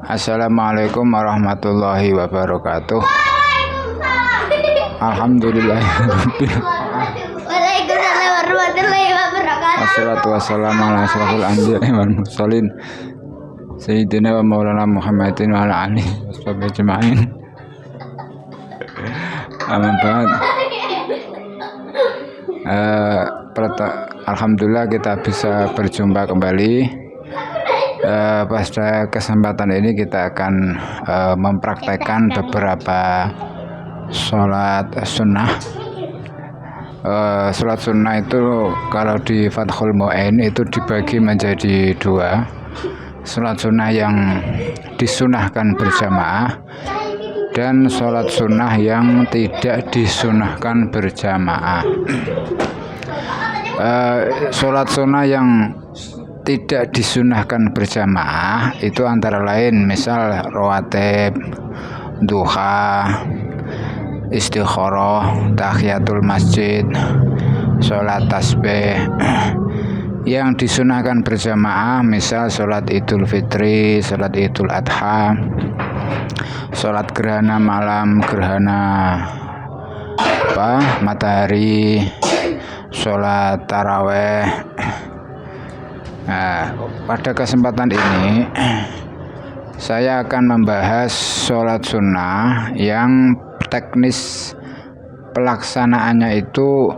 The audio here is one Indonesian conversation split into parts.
Assalamualaikum warahmatullahi wabarakatuh. Alhamdulillah. Waalaikumsalam warahmatullahi wabarakatuh. Wassalatu wassalamu ala asyrofil anbiya'i wal mursalin Sayyidina wa maulana Muhammadin wa ala alihi washabihi ajma'in. Amma ba'd. Alhamdulillah kita bisa berjumpa kembali. Pada kesempatan ini kita akan mempraktekkan beberapa sholat sunnah. Sholat sunnah itu kalau di Fathul Mu'in itu dibagi menjadi dua. Sholat sunnah yang disunahkan berjamaah dan sholat sunnah yang tidak disunahkan berjamaah. Sholat sunnah yang tidak disunahkan berjamaah itu antara lain misal rawatib, duha, istikharah, tahiyatul masjid, sholat tasbih. Yang disunahkan berjamaah misal sholat idul fitri, sholat idul adha, sholat gerhana malam, gerhana matahari, sholat taraweh. Nah, pada kesempatan ini saya akan membahas sholat sunnah yang teknis pelaksanaannya itu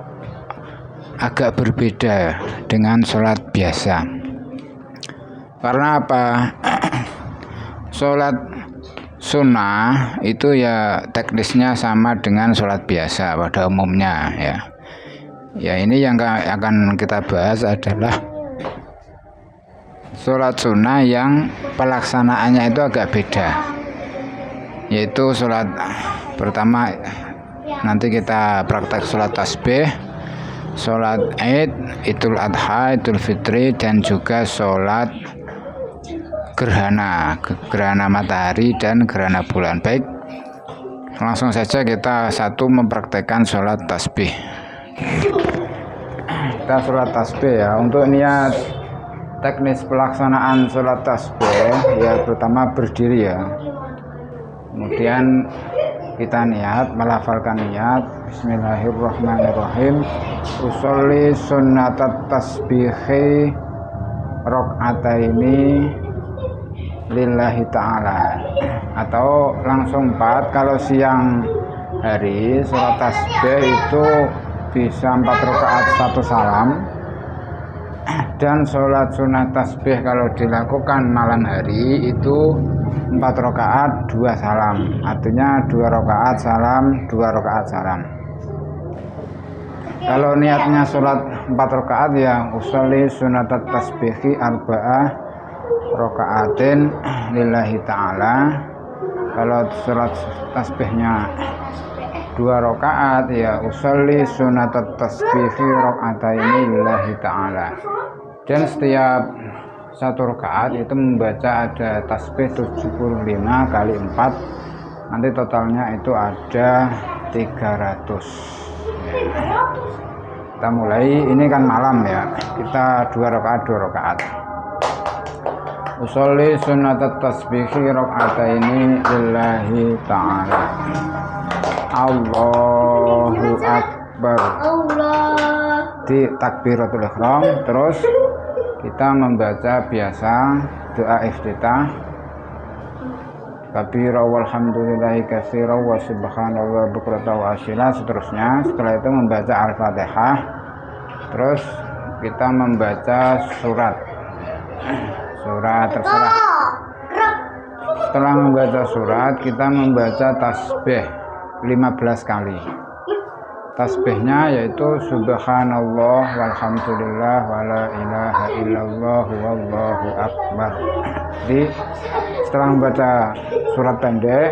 agak berbeda dengan sholat biasa. Karena apa? Sholat sunnah itu ya teknisnya sama dengan sholat biasa pada umumnya ya. Ya ini yang akan kita bahas adalah sholat sunnah yang pelaksanaannya itu agak beda, yaitu sholat pertama nanti kita praktek sholat tasbih, sholat id, idul adha, idul fitri, dan juga sholat gerhana matahari dan gerhana bulan. Baik, langsung saja kita mempraktekkan sholat tasbih. Kita sholat tasbih ya. Untuk niat teknis pelaksanaan sholat tasbih ya pertama berdiri ya, kemudian kita niat melafalkan niat Bismillahirrahmanirrahim, usolli sunnatat tasbihi rok'ataini lillahi ta'ala, atau langsung 4. Kalau siang hari sholat tasbih itu bisa 4 rakaat 1 salam, dan sholat sunat tasbih kalau dilakukan malam hari itu 4 rakaat 2 salam, artinya 2 rakaat salam, 2 rakaat salam. Kalau niatnya sholat 4 rakaat ya usolli sunatat tasbihi arba'ah rakaatin lillahi ta'ala. Kalau sholat tasbihnya 2 rakaat ya usolli sunatat tasbihi raka'ataini lillahi ta'ala. Dan setiap 1 rakaat itu membaca ada tasbih 75 kali 4, nanti totalnya itu ada 300 ya. Kita mulai, ini kan malam ya, kita 2 rakaat usolli sunatat tasbihi raka'ataini lillahi ta'ala. Allahu Akbar, di takbiratul ihram. Terus kita membaca biasa doa iftitah, kabira walhamdulillahi katsira wa subhanallah bukratan wa asyila, seterusnya. Setelah itu membaca al-fatihah, terus kita membaca surat terserah. Setelah membaca surat kita membaca tasbih 15 kali. Tasbihnya yaitu subhanallah walhamdulillah wala ilaha illallah wallahu akbar. Jadi setelah membaca surat pendek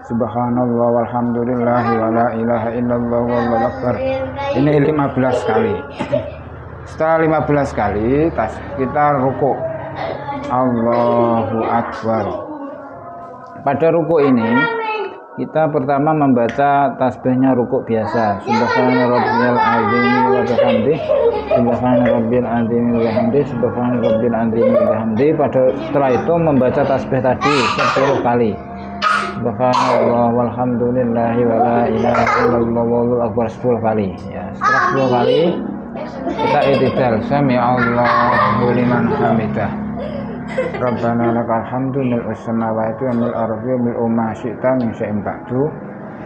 subhanallah walhamdulillah wala ilaha illallah wallahu akbar, ini 15 kali. Setelah 15 kali kita ruku, Allahu Akbar. Pada ruku ini kita pertama membaca tasbihnya ruku biasa, subhana rabbiyal azim wa bihamdihi Subhana rabbil azim wa bihamdi, subhana rabbil azim wa bihamdi. Setelah itu membaca tasbih tadi 10 kali. Subhanallah walhamdulillahi wa la ilaha illallah wallahul akbar 10 kali. Ya, setelah 10 kali kita i'tidal, sami Allahu liman hamidah. Rabbana lakal hamdu mil'us samawati wa mil'ul ardi wa mil'u ma syi'ta min syai'in ba'du.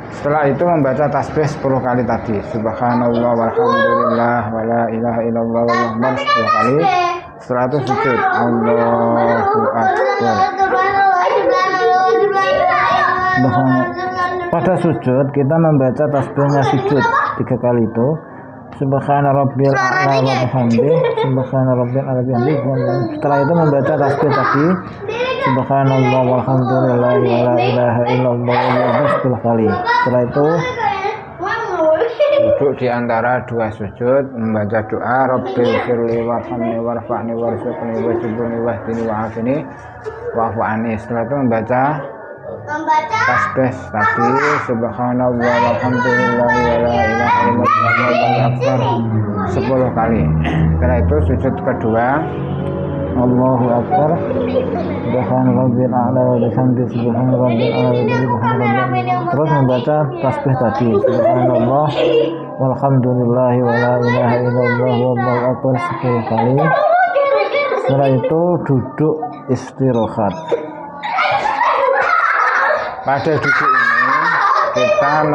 Setelah itu membaca tasbih 10 kali tadi. Subhanallah walhamdulillah wa la ilaha illallah wallahul akbar 10 kali. Setelah itu sujud. Allahu akbar. Pada sujud kita membaca tasbihnya sujud 3 kali itu. Subhana rabbil a'la wa bihamdi, subhana rabbil a'la wa bihamdi. Setelah itu membaca tasbih tadi. Subhanallah walhamdulillah wa la ilaha illallah wallahu akbar 10 kali. Setelah itu duduk di antara 2 sujud membaca doa Rabbil firli warhamni warfa'ni warzuqni wajibni wahdini wa'afini wa'fu anni. Setelah itu membaca tasbih tadi subhanallah walhamdulillah wa la ilaha illallah wallahu akbar 10 kali. Setelah itu sujud kedua Allahu akbar, subhana rabbil a'la wa bihamdi, subhana rabbil a'la wa bihamdi, subhana rabbil. Terus membaca tasbih tadi subhanallah walhamdulillah wa la ilaha illallah wallahu akbar 10 kali. Setelah itu duduk istirahat. Pada duduk ini kita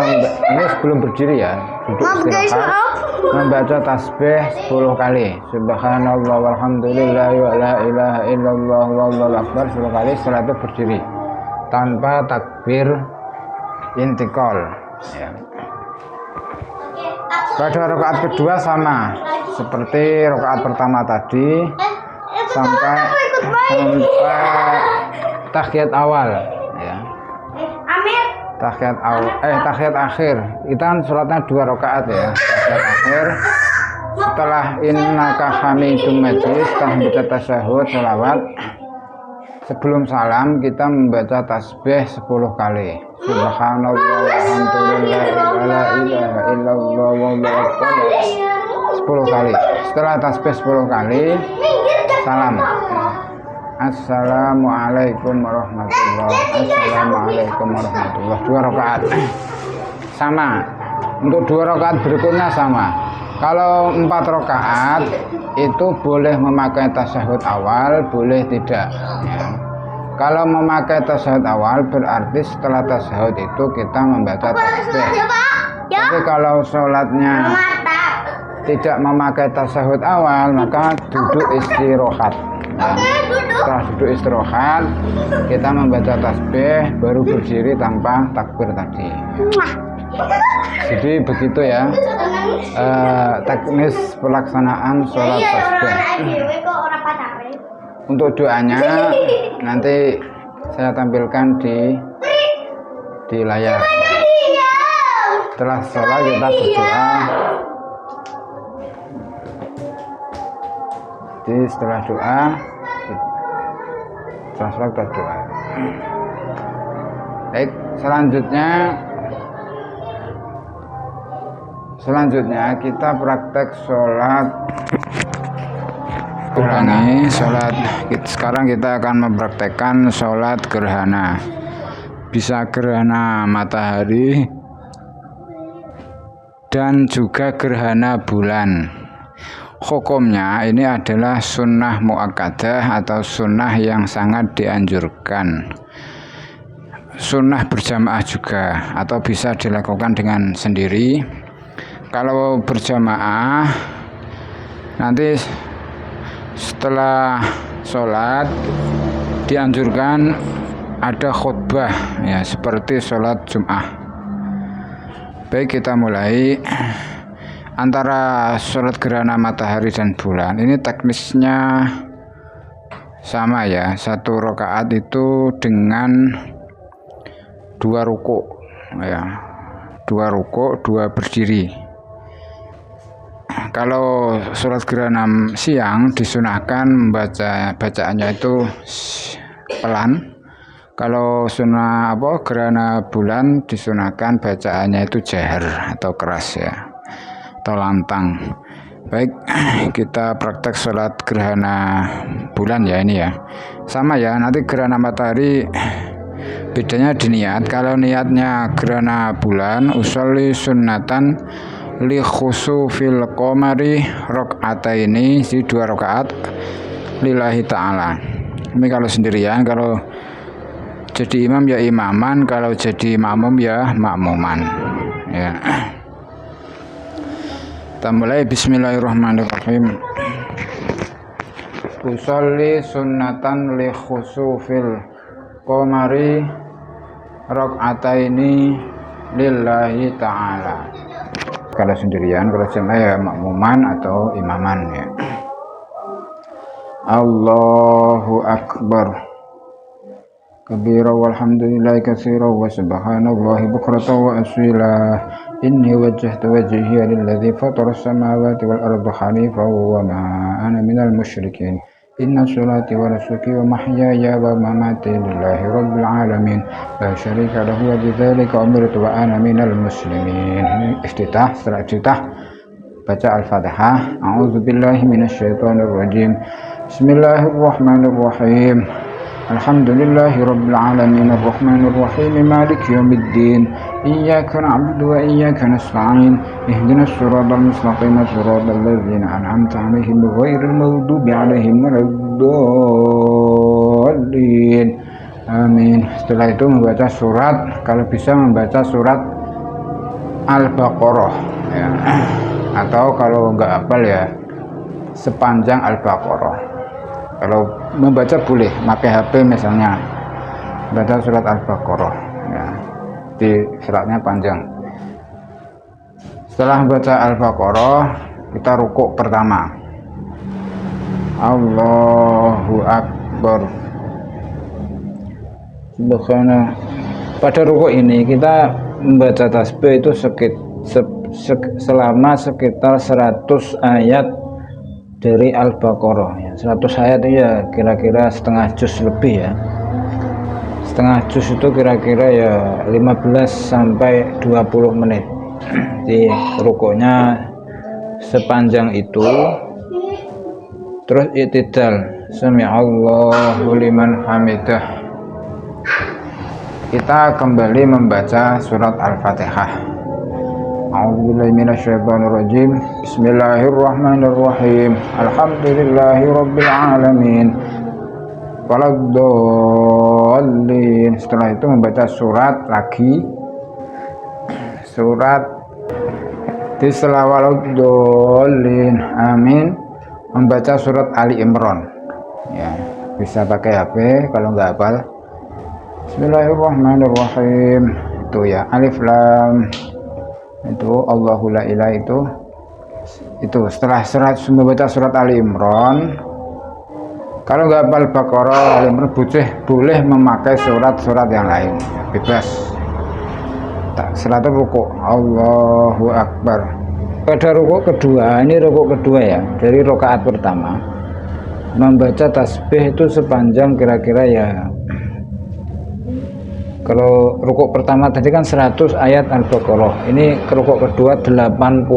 ini sebelum berdiri ya, duduk istirahat membaca tasbih 10 kali subhanallah walhamdulillah wa la ilaha illallah wallahu akbar 10 kali. Setelah itu berdiri tanpa takbir intikal ya. Pada rakaat kedua sama seperti rakaat pertama tadi sampai tahiyat awal ya. Tahiyat akhir kita kan sholatnya 2 rakaat ya. Tahiyat akhir setelah innaka hamidum majid, setelah membaca tasyahud sholawat, sebelum salam kita membaca tasbih 10 kali subhanallah walhamdulillah wa la ilaha illallah wallahu akbar 10 kali. Setelah tasbih 10 kali salam. Assalamualaikum warahmatullahi wabarakatuh. Assalamualaikum warahmatullahi wabarakatuh. 2 rakaat sama. Untuk 2 rakaat berikutnya sama. Kalau 4 rakaat itu boleh memakai tasyahud awal, boleh tidak ya. Kalau memakai tasyahud awal berarti setelah tasyahud itu kita membaca tasbih. Tapi kalau sholatnya tidak memakai tasyahud awal maka duduk istirahat ya. Setelah duduk istirahat kita membaca tasbih baru berdiri tanpa takbir tadi. Jadi begitu ya teknis pelaksanaan sholat tasbih. Untuk doanya nanti saya tampilkan di layar. Setelah sholat kita berdoa. Jadi setelah doa kita doa. Baik, selanjutnya kita praktek sholat. Sekarang kita akan mempraktekkan sholat gerhana. Bisa gerhana matahari dan juga gerhana bulan. Hukumnya ini adalah sunnah muakkadah atau sunnah yang sangat dianjurkan. Sunnah berjamaah juga atau bisa dilakukan dengan sendiri. Kalau berjamaah nanti setelah sholat dianjurkan ada khutbah ya seperti sholat Jum'ah. Baik, kita mulai. Antara sholat gerhana matahari dan bulan ini teknisnya sama ya. 1 rakaat itu dengan 2 rukuk ya. 2 rukuk, 2 berdiri. Kalau sholat gerhana siang disunahkan bacaannya itu pelan. Kalau gerhana bulan disunahkan bacaannya itu jahar atau keras ya, atau lantang. Baik, kita praktek sholat gerhana bulan ya ini ya. Sama ya, nanti gerhana matahari bedanya di niat. Kalau niatnya gerhana bulan, usolli sunnatan li khusufil qamari rakaataini, si 2 rakaat lillahi ta'ala. Ini kalau sendirian, kalau jadi imam ya imaman, kalau jadi makmum ya makmuman. Ya. Kita mulai, bismillahirrahmanirrahim. Usolli sunnatan li khusufil qamari rakaataini lillahi ta'ala. Kalau sendirian, kalau jamaah ya makmuman atau imaman ya. Allahu akbar kabira walhamdulillahi katsira wa subhanallahi bukratan wa asila. Inni wajjahtu wajhiya lilladzi fatara as-samawati wal arda hanifan wa ma ana minal musyrikin. Inna sholati wa nusuki wa mahyaya wa mamati lillahi rabbil alamin la syarika lahu wa bidzalika umirtu wa ana minal muslimin. Iftitah, setelah iftitah baca Al-Fatihah. A'udzubillahi minasyaitonir rajim. Bismillahirrahmanirrahim. Alhamdulillahi rabbil alamin arrahmanir rahim maliki yaumiddin. Iyyaka na'budu wa iyyaka nasta'in. Ihdinas siratal mustaqim siratal ladzina an'amta 'alaihim ghairil maghdubi 'alaihim waladdallin. Amin. Setelah itu membaca surat, kalau bisa membaca surat Al-Baqarah ya. Atau kalau enggak hafal ya sepanjang Al-Baqarah. Kalau membaca boleh pakai HP misalnya, baca surat Al-Baqarah ya. Di suratnya panjang. Setelah membaca Al-Baqarah, kita rukuk pertama. Allahu Akbar. Subhanallah. Pada rukuk ini kita membaca tasbih itu selama sekitar 100 ayat dari Al-Baqarah ya. 100 ayat itu ya kira-kira setengah juz lebih ya. Setengah juz itu kira-kira ya 15 sampai 20 menit. Di rukuknya sepanjang itu. Terus i'tidal, sami'allahu liman hamidah. Kita kembali membaca surat Al-Fatihah. A'udzubillahi minasyaitonirrajim. Bismillahirrahmanirrahim. Alhamdulillahi rabbil alamin. Waladdallin. Setelah itu membaca surat lagi. Surat di setelah waladdallin. Amin. Membaca surat Ali Imran. Ya, bisa pakai HP kalau nggak hafal. Bismillahirrahmanirrahim. Itu ya, alif lam. Itu Allahu la ilaha itu setelah membaca surat Ali Imran. Kalau nggak hafal Baqarah, Ali Imran boleh memakai surat-surat yang lain, bebas. Setelah itu rukuk, Allahu Akbar. Pada rukuk kedua, ini rukuk kedua ya, dari rakaat pertama, membaca tasbih itu sepanjang kira-kira ya. Kalau rukuk pertama tadi kan 100 ayat Al-Baqarah, ini rukuk kedua 80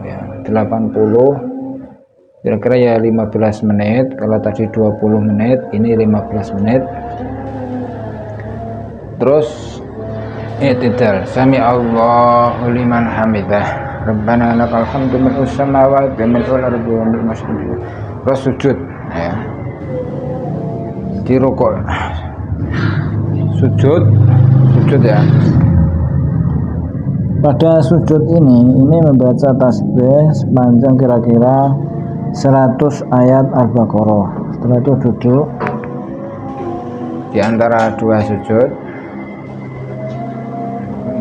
ya, 80 kira-kira ya 15 menit. Kalau tadi 20 menit, ini 15 menit. Terus i'tidal, sami'allahu liman hamidah, rabbana lakal hamdu mil'us samawati wa mil'ul ardi wa mil'u ma syi'ta. Terus sujud ya. Di rukuk sujud ya. Pada sujud ini membaca tasbih sepanjang kira-kira 100 ayat Al-Baqarah. Setelah itu duduk di antara dua sujud,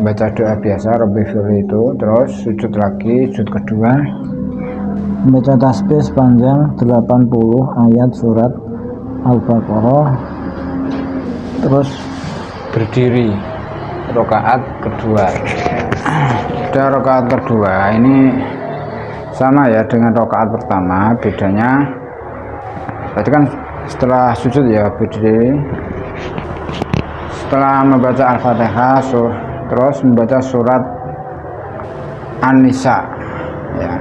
baca doa biasa Rabbi firli itu. Terus sujud lagi, sujud kedua, membaca tasbih sepanjang 80 ayat surat Al-Baqarah. Terus berdiri rakaat kedua. Pada rakaat kedua ini sama ya dengan rakaat pertama, bedanya tadi kan setelah sujud ya berdiri, setelah membaca Al-Fatihah terus membaca surat An-Nisa ya.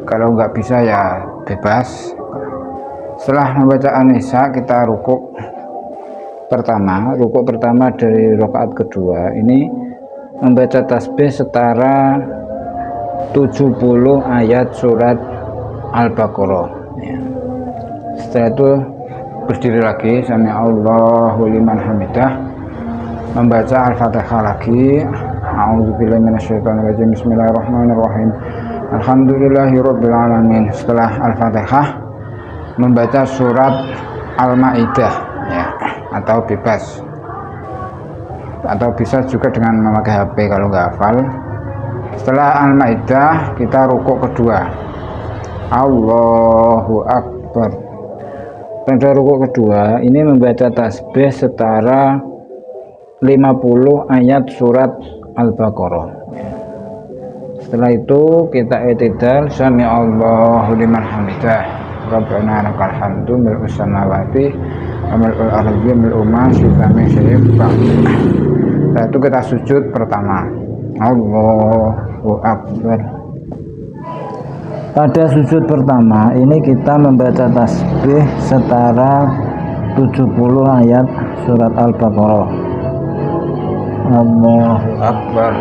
Kalau nggak bisa ya bebas. Setelah membaca An-Nisa kita rukuk pertama dari rakaat kedua ini membaca tasbih setara 70 ayat surat Al-Baqarah ya. Setelah itu berdiri lagi, sami Allahu liman hamidah, membaca Al-Fatihah lagi, a'udzubillahi minasyaitonirrajim, bismillahirrahmanirrahim, alhamdulillahirabbil alamin. Setelah Al-Fatihah membaca surat Al-Maidah ya, atau bebas, atau bisa juga dengan memakai HP kalau nggak hafal. Setelah Al-Maidah kita rukuk kedua, Allahu Akbar. Pada rukuk kedua ini membaca tasbih setara 50 ayat surat Al-Baqarah. Setelah itu kita i'tidal, sami Allahu liman hamidah, rabbana lakal hamdu mil'us samawati wa mil'ul ardi wa mil'u ma syi'ta min syai'in ba'd. Setelah itu kita sujud pertama, Allahu Akbar. Pada sujud pertama ini kita membaca tasbih setara 70 ayat surat Al-Baqarah. Allahu Akbar,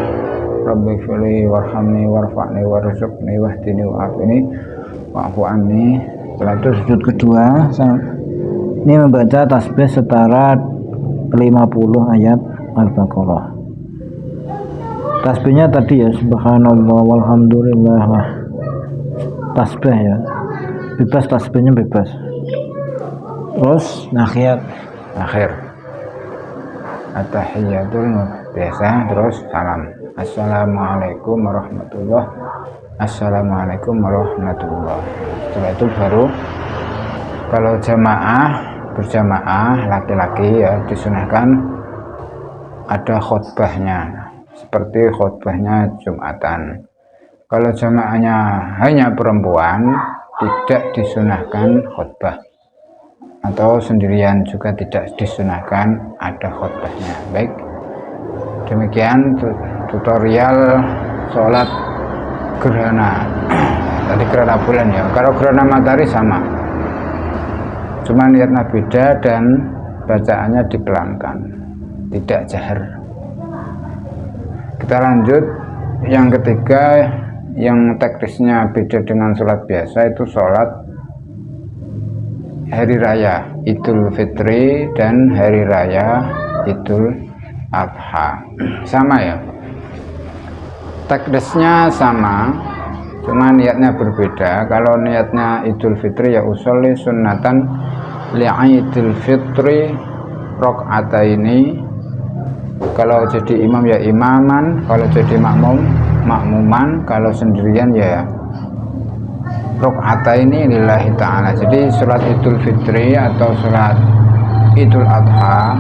Rabbi fili warhamni warfa'ni warzuqni wahdini wa'afini wa'fu anni. Setelah itu sujud kedua ini membaca tasbih setara 50 ayat Al-Baqarah. Tasbihnya tadi ya, subhanallah walhamdulillah, tasbih ya, bebas, tasbihnya bebas. Terus akhir at-tahiyatul biasa, terus salam, assalamualaikum warahmatullah, assalamualaikum warahmatullah. Setelah itu baru kalau berjamaah laki-laki ya disunahkan ada khutbahnya seperti khutbahnya Jumatan. Kalau jamaahnya hanya perempuan tidak disunahkan khutbah, atau sendirian juga tidak disunahkan ada khutbahnya. Baik, demikian tutorial sholat gerhana. Tadi gerhana bulan ya, kalau gerhana matahari sama, cuma niatnya beda dan bacaannya dipelankan, tidak jahar. Kita lanjut yang ketiga, yang teknisnya beda dengan sholat biasa, itu sholat hari raya Idul Fitri dan hari raya Idul Adha. Sama ya, teknisnya sama, cuma niatnya berbeda. Kalau niatnya Idul Fitri ya usolli sunnatan li'idul fitri rok'ataini. Kalau jadi imam ya imaman, kalau jadi makmuman, kalau sendirian ya rok'ataini lillahi ta'ala. Jadi sholat Idul Fitri atau sholat Idul Adha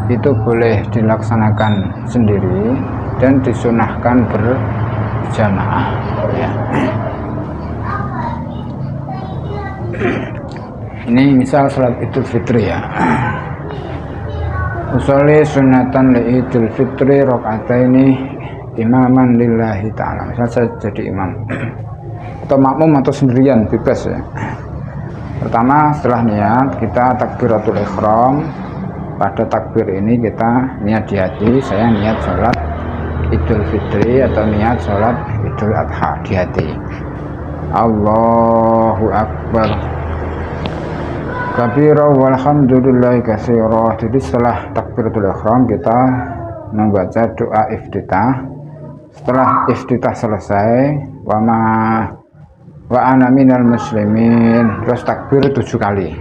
itu boleh dilaksanakan sendiri dan disunahkan berjamaah ya. Ini misal sholat Idul Fitri ya, usolli sunnatan li Idul Fitri rok'ataini imaman lillahi ta'ala. Misal saya jadi imam atau makmum atau sendirian, bebas ya. Pertama setelah niat kita takbiratul ihram. Pada takbir ini kita niat di hati, saya niat sholat Idul Fitri atau niat sholat Idul Adha di hati. Allahu Akbar kabira walhamdulillahi katsira. Jadi setelah takbiratul ihram kita membaca doa iftitah. Setelah iftitah selesai, wa ana minal muslimin, terus takbir 7 kali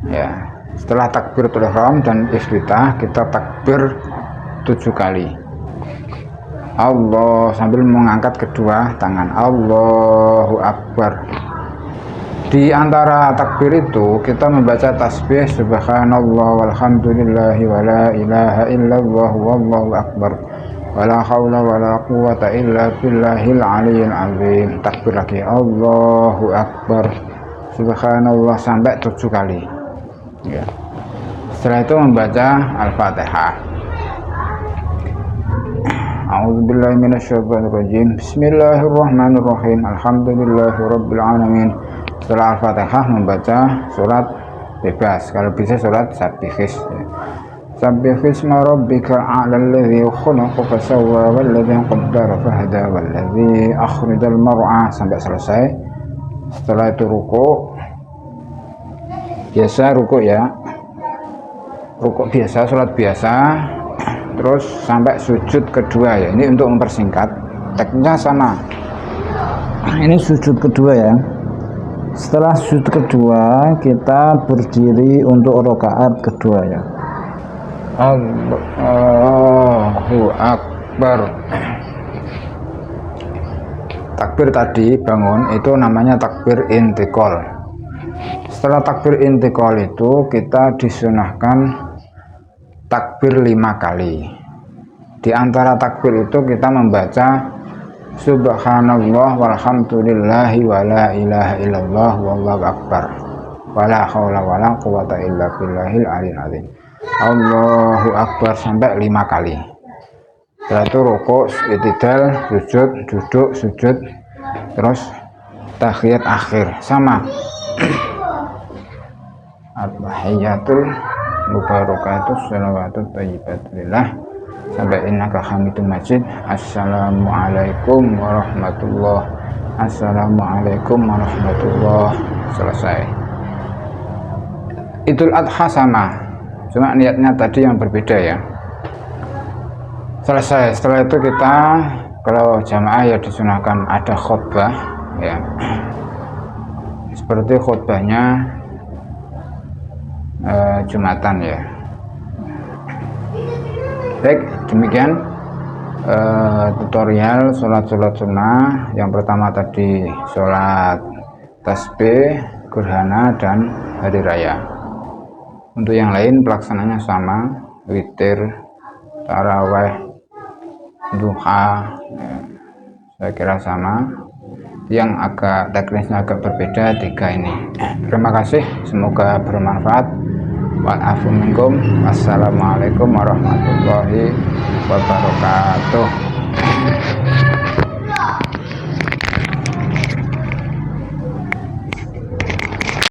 ya. Setelah takbiratul ihram dan iftitah kita takbir 7 kali. Allah, sambil mengangkat kedua tangan, Allahu Akbar. Di antara takbir itu kita membaca tasbih subhanallah walhamdulillahi wala ilaha illallah wallahu akbar wala haula wala quwwata illa billahil aliyil azim. Takbir lagi, Allahu Akbar subhanallah sampai 7 kali ya. Setelah itu membaca Al-Fatihah, A'udzubillahi minasyaitonirrajim. Bismillahirrahmanirrahim. Alhamdulillahirabbil alamin. Setelah Al-Fatihah membaca surat bebas, kalau bisa surat Sabbihis. Sabbihisma rabbikal a'lal ladzi khalaqa fasawwa wal ladzi qaddara fahada wal ladzi akhrajal mar'a sampai selesai. Setelah itu ruku. Biasa ruku ya. Ruku biasa, salat biasa. Terus sampai sujud kedua ya. Ini untuk mempersingkat. Teksnya sama. Ini sujud kedua ya. Setelah sujud kedua kita berdiri untuk rakaat kedua ya. Allahu Akbar. Takbir tadi bangun itu namanya takbir intikal. Setelah takbir intikal itu kita disunahkan takbir 5 kali. Di antara takbir itu kita membaca Subhanallah walhamdulillahi wala ilaha illallah wallahu akbar wala haula wala quwata illa billahil aliyil azim. Allahu akbar sampai 5 kali. Setelah itu rukuk, i'tidal, sujud, duduk, sujud, terus tahiyat akhir sama. At-tahiyatul mubarakatus shalawatut thayyibatulillah sampai innaka hamidum majid. Assalamualaikum warahmatullah. Assalamualaikum warahmatullah. Selesai. Idul Adha sama, cuma niatnya tadi yang berbeda ya. Selesai. Setelah itu kita kalau jamaah ya disunahkan ada khutbah ya, seperti khutbahnya Jumatan ya. Baik, demikian tutorial sholat sunnah. Yang pertama tadi sholat tasbih, gerhana, dan hari raya. Untuk yang lain pelaksananya sama, witir, taraweh, duha, saya kira sama. Yang agak teknisnya agak berbeda 3 ini. Terima kasih, semoga bermanfaat. Wa'afu minkum. Wassalamualaikum warahmatullahi wabarakatuh.